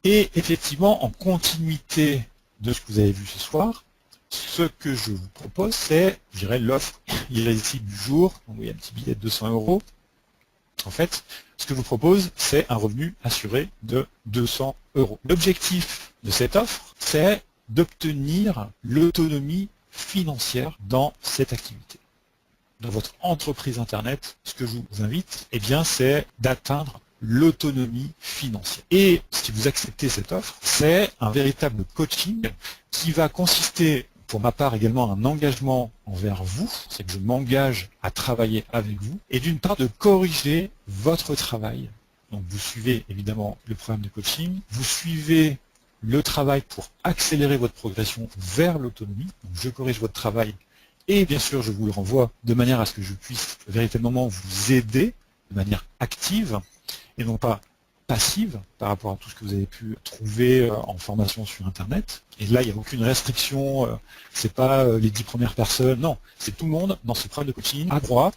Et effectivement, en continuité de ce que vous avez vu ce soir, ce que je vous propose, c'est, je dirais, l'offre irrésistible du jour. Donc, il y a un petit billet de 200 €. En fait, ce que je vous propose, c'est un revenu assuré de 200 €. L'objectif de cette offre, c'est d'obtenir l'autonomie financière dans cette activité. Dans votre entreprise Internet, ce que je vous invite, eh bien, c'est d'atteindre l'autonomie financière. Et si vous acceptez cette offre, c'est un véritable coaching qui va consister, pour ma part également, un engagement envers vous, c'est que je m'engage à travailler avec vous, et d'une part de corriger votre travail. Donc vous suivez évidemment le programme de coaching, vous suivez le travail pour accélérer votre progression vers l'autonomie. Donc je corrige votre travail et bien sûr je vous le renvoie de manière à ce que je puisse véritablement vous aider de manière active et non pas passive par rapport à tout ce que vous avez pu trouver en formation sur Internet. Et là, il n'y a aucune restriction, c'est pas les 10 premières personnes, non, c'est tout le monde dans ce programme de coaching a droit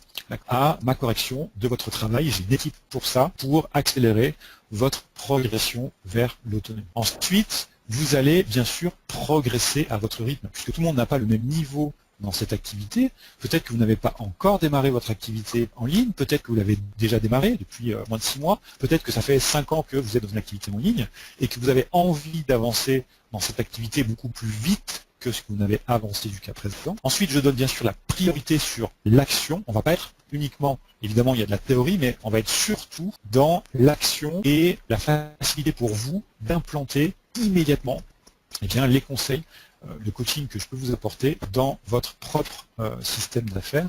à ma correction de votre travail. J'ai une équipe pour ça, pour accélérer votre progression vers l'autonomie. Ensuite, vous allez bien sûr progresser à votre rythme, puisque tout le monde n'a pas le même niveau dans cette activité. Peut-être que vous n'avez pas encore démarré votre activité en ligne, peut-être que vous l'avez déjà démarré depuis moins de 6 mois, peut-être que ça fait 5 ans que vous êtes dans une activité en ligne et que vous avez envie d'avancer dans cette activité beaucoup plus vite que ce que vous n'avez avancé jusqu'à présent. Ensuite, je donne bien sûr la priorité sur l'action. On ne va pas être uniquement, évidemment, il y a de la théorie, mais on va être surtout dans l'action et la facilité pour vous d'implanter immédiatement les conseils, le coaching que je peux vous apporter dans votre propre système d'affaires.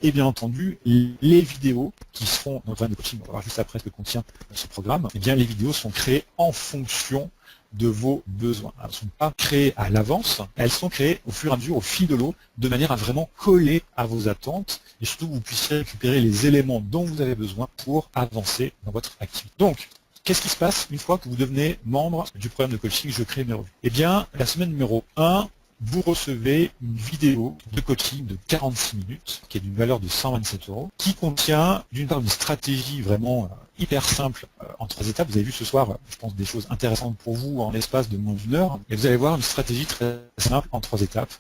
Et bien entendu, les vidéos qui seront dans le programme de coaching, on va voir juste après ce que contient ce programme, les vidéos sont créées en fonction de vos besoins. Elles ne sont pas créées à l'avance, elles sont créées au fur et à mesure, au fil de l'eau, de manière à vraiment coller à vos attentes et surtout que vous puissiez récupérer les éléments dont vous avez besoin pour avancer dans votre activité. Donc, qu'est-ce qui se passe une fois que vous devenez membre du programme de coaching Je crée mes revenus? Eh bien, la semaine numéro 1, vous recevez une vidéo de coaching de 46 minutes, qui est d'une valeur de 127 €, qui contient d'une part une stratégie vraiment hyper simple en 3 étapes. Vous avez vu ce soir, je pense, des choses intéressantes pour vous en l'espace de moins d'1 heure. Et vous allez voir une stratégie très simple en 3 étapes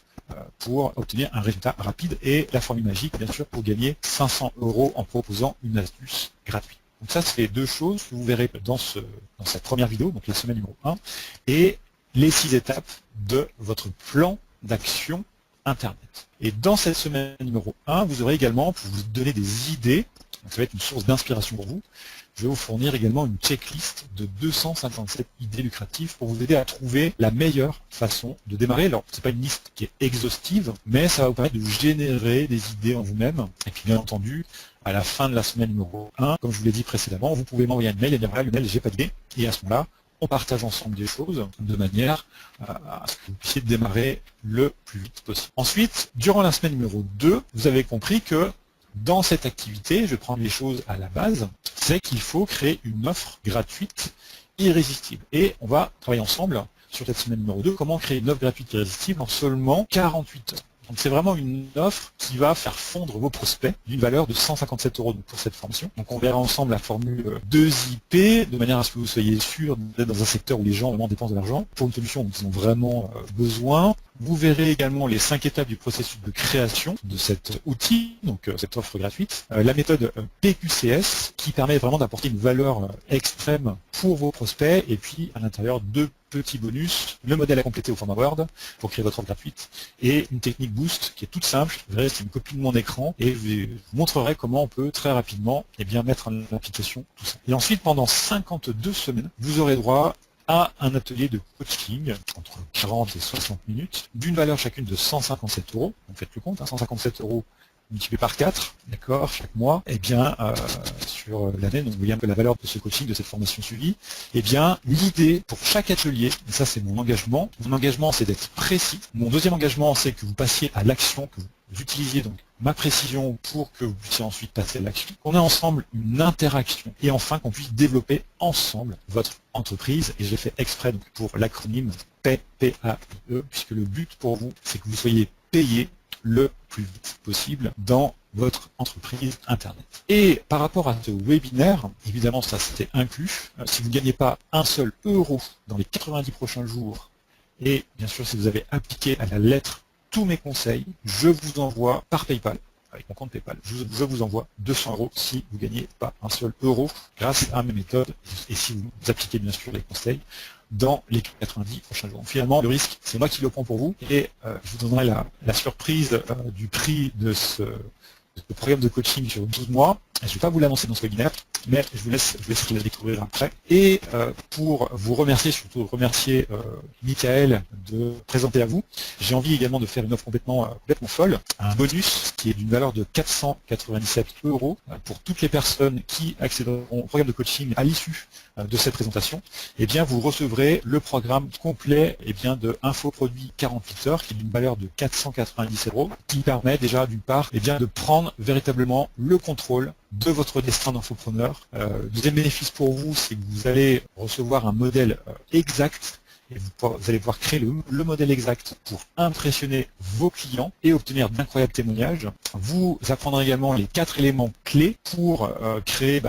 pour obtenir un résultat rapide et la formule magique, bien sûr, pour gagner 500 € en proposant une astuce gratuite. Donc ça, c'est 2 choses que vous verrez dans cette première vidéo, donc la semaine numéro 1, et les 6 étapes de votre plan d'action Internet. Et dans cette semaine numéro 1, vous aurez également, pour vous donner des idées, donc ça va être une source d'inspiration pour vous, je vais vous fournir également une checklist de 257 idées lucratives pour vous aider à trouver la meilleure façon de démarrer. Alors, ce n'est pas une liste qui est exhaustive, mais ça va vous permettre de générer des idées en vous-même. Et puis, bien entendu, à la fin de la semaine numéro 1, comme je vous l'ai dit précédemment, vous pouvez m'envoyer un mail et dire voilà, Lionel, j'ai pas d'idée. Et à ce moment-là, on partage ensemble des choses de manière à ce que vous puissiez démarrer le plus vite possible. Ensuite, durant la semaine numéro 2, vous avez compris que dans cette activité, je vais prendre les choses à la base, c'est qu'il faut créer une offre gratuite irrésistible. Et on va travailler ensemble sur cette semaine numéro 2, comment créer une offre gratuite irrésistible en seulement 48 heures. Donc c'est vraiment une offre qui va faire fondre vos prospects d'une valeur de 157 € pour cette formation. Donc on verra ensemble la formule 2IP de manière à ce que vous soyez sûr d'être dans un secteur où les gens vraiment dépensent de l'argent pour une solution dont ils ont vraiment besoin. Vous verrez également les 5 étapes du processus de création de cet outil, donc cette offre gratuite. La méthode PQCS qui permet vraiment d'apporter une valeur extrême pour vos prospects et puis à l'intérieur 2 petits bonus, le modèle à compléter au format Word pour créer votre offre gratuite et une technique Boost qui est toute simple. Vous verrez, c'est une copie de mon écran et je vous montrerai comment on peut très rapidement mettre en application tout ça. Et ensuite, pendant 52 semaines, vous aurez droit à un atelier de coaching entre 40 et 60 minutes d'une valeur chacune de 157 €. Donc faites le compte, 157 € multiplié par 4, d'accord, chaque mois, sur l'année, donc vous voyez un peu la valeur de ce coaching, de cette formation suivie, l'idée pour chaque atelier, et ça c'est mon engagement c'est d'être précis. Mon deuxième engagement c'est que vous passiez à l'action, que vous utilisiez donc ma précision pour que vous puissiez ensuite passer à l'action, qu'on ait ensemble une interaction, et enfin qu'on puisse développer ensemble votre entreprise, et j'ai fait exprès donc pour l'acronyme PAIE, puisque le but pour vous c'est que vous soyez payé le plus vite possible dans votre entreprise Internet. Et par rapport à ce webinaire, évidemment ça c'était inclus, si vous ne gagnez pas un seul euro dans les 90 prochains jours, et bien sûr si vous avez appliqué à la lettre tous mes conseils, je vous envoie par PayPal, avec mon compte PayPal, je vous envoie 200 euros si vous ne gagnez pas un seul euro grâce à mes méthodes, et si vous appliquez bien sûr les conseils dans les 90 prochains jours. Finalement, le risque, c'est moi qui le prends pour vous, et je vous donnerai la surprise du prix de ce programme de coaching sur 12 mois. Je ne vais pas vous l'annoncer dans ce webinaire, mais je vous laisse la découvrir après. Et pour vous remercier, surtout remercier Michael de présenter à vous, j'ai envie également de faire une offre complètement folle, un bonus qui est d'une valeur de 497 euros pour toutes les personnes qui accéderont au programme de coaching à l'issue de cette présentation. Eh bien, vous recevrez le programme complet de Infoproduit 48 heures, qui est d'une valeur de 497 euros, qui permet déjà d'une part de prendre véritablement le contrôle de votre destin d'infopreneur. Le deuxième bénéfice pour vous, c'est que vous allez recevoir un modèle exact, et vous allez pouvoir créer le modèle exact pour impressionner vos clients et obtenir d'incroyables témoignages. Vous apprendrez également les 4 éléments clés pour créer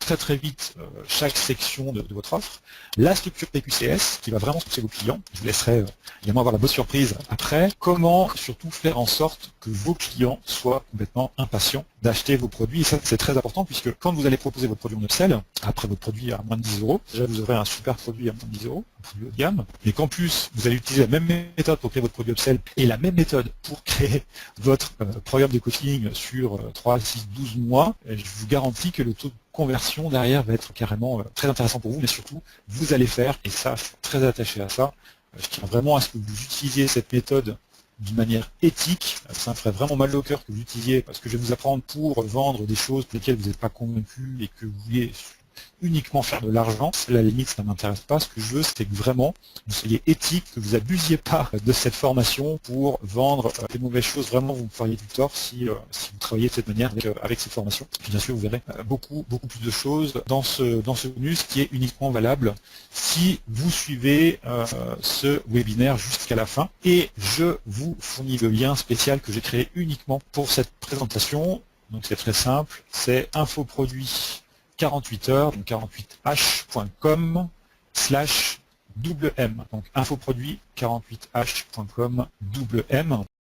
très vite chaque section de votre offre. La structure PQCS qui va vraiment toucher vos clients. Je vous laisserai également avoir la bonne surprise après. Comment surtout faire en sorte que vos clients soient complètement impatients d'acheter vos produits. Et ça, c'est très important puisque quand vous allez proposer votre produit en upsell, après votre produit à moins de 10 euros, déjà vous aurez un super produit à moins de 10 euros, un produit haut de gamme, mais qu'en plus vous allez utiliser la même méthode pour créer votre produit upsell et la même méthode pour créer votre programme de coaching sur 3, 6, 12 mois, et je vous garantis que le taux de conversion derrière va être carrément très intéressant pour vous, mais surtout vous allez faire, et ça je suis très attaché à ça, je tiens vraiment à ce que vous utilisiez cette méthode d'une manière éthique. Ça me ferait vraiment mal au cœur que vous l'utilisiez parce que je vais vous apprendre pour vendre des choses pour lesquelles vous n'êtes pas convaincu et que vous vouliez uniquement faire de l'argent. À la limite, ça ne m'intéresse pas. Ce que je veux, c'est que vraiment vous soyez éthique, que vous abusiez pas de cette formation pour vendre des mauvaises choses. Vraiment, vous me feriez du tort si vous travaillez de cette manière avec cette formation. Puis bien sûr, vous verrez beaucoup plus de choses dans ce bonus qui est uniquement valable si vous suivez ce webinaire jusqu'à la fin. Et je vous fournis le lien spécial que j'ai créé uniquement pour cette présentation. Donc c'est très simple, c'est infoproduit 48 heures, donc 48h.com/WM. Donc infoproduit 48h.com/WM.